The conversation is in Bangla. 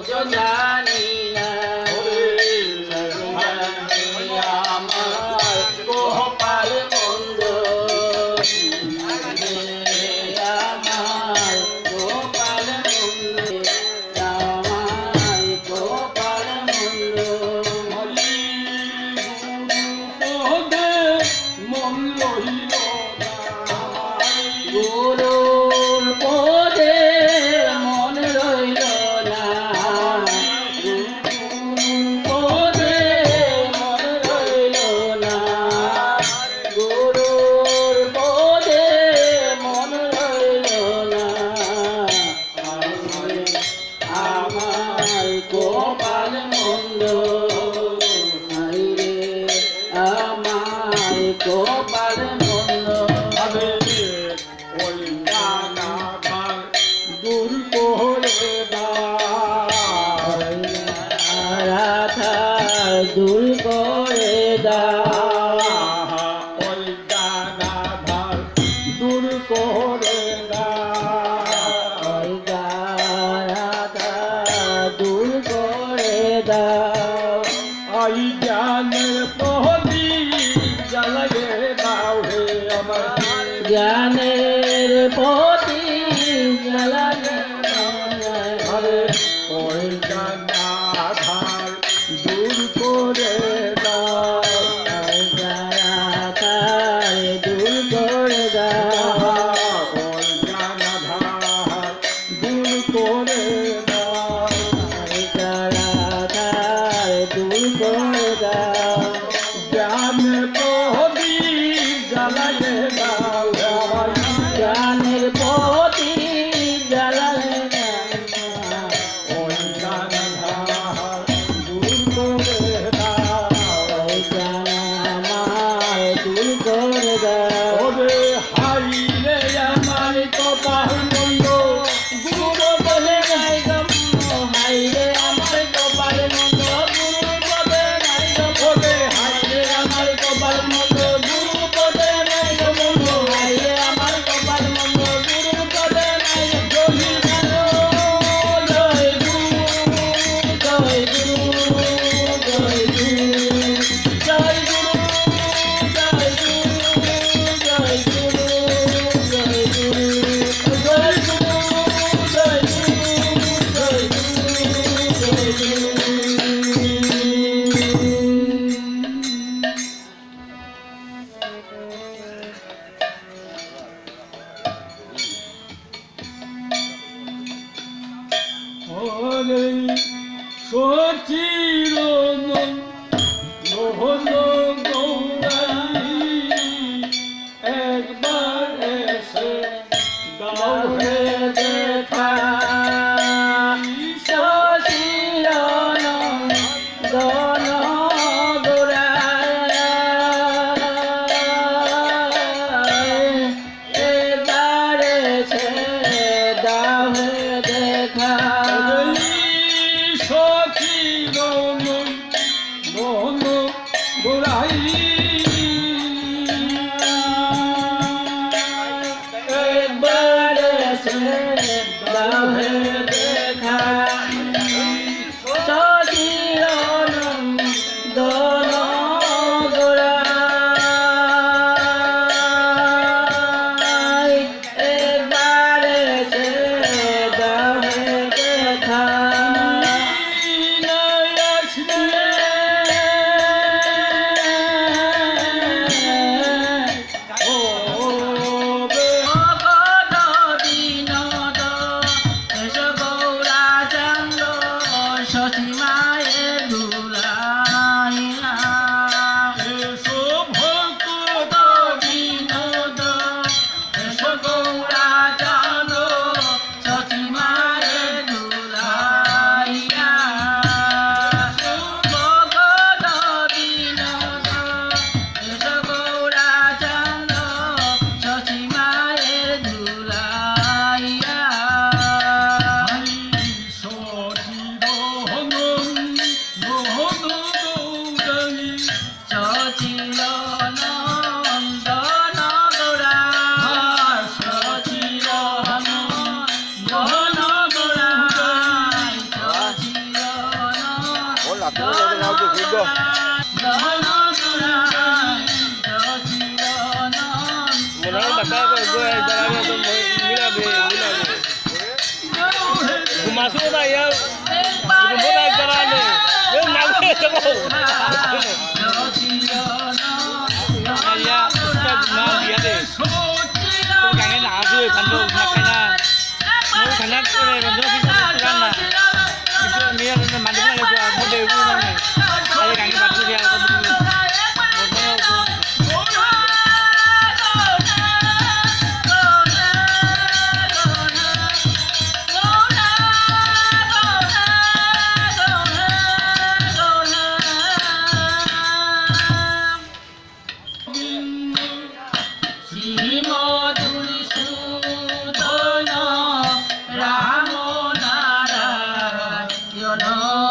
জানি না আমার কপাল মন্দ আমার কপাল মন্দ আমার কপাল মন্দ মন রহিল গুরুর পদে মন রইল না পদে মন রইল না গুরুর পদে মন রইল না আমার কপাল মন্দ আমার কপাল মন্দ ওই নানা ভার দূর করে রাধা দূর করে ওই নানা ভার দূর করে ওই রাধা দূর করে আই জ্ঞানের প্রদীপ জ্বালায়ে দাও হে আমার জ্ঞানের প্রদীপ জ্বালায়ে আরে ওই জ্ঞানাধার দূর করে দাও ওই জ্ঞানাধার দূর করে দাও ওই জ্ঞানাধার দূর করে দাও ওই জ্ঞানাধার দূর করে দাও জ্ঞানের প্রদীপ জ্বালায়ে দাও জ্ঞানের প্রদীপ জ্বালায়ে দাও ওই জ্ঞানাধার দূর করে দাও ওই জ্ঞানাধার দূর করে দাও ওরে হাই রে আমার কপাল মন্দ গুরু বলে নাই গম্য হাই রে আমার কপাল মন্দ গুরু পদে নাই গম্য হাই রে আমার কপাল মন্দ গুরু পদে নাই গম্য হাই রে আমার কপাল মন্দ গুরু পদে নাই জয় জয় গুরু জয় গুরু জয় গুরু জয় গুরু জয় গুরু জয় গুরু জয় গুরু জয় গুরু জয় গুরু ওরে সচিরনন মোহন গৌরাই একবার এসে দাও হে দেখা সচিরনন গণ গৌরাই একবার এসে দাও হে দেখা সচিরনন মোহন গৌরাই একবার এসে দাও হে দেখা সচিরনন গণ গৌরাই একবার এসে দাও হে দেখা Orang bakal gue jalan itu mila. Masuk dah ya, rumah dah jalan ni. Dia nak semua. Ya, kita cuma dia deh. Kau kangen aku, kandu makanya. Mau kangen tu ni, kandu kita tukan lah. Itu ni yang mana mana tu, mau dewu ni. Ada kangen batu dia, kandu. No.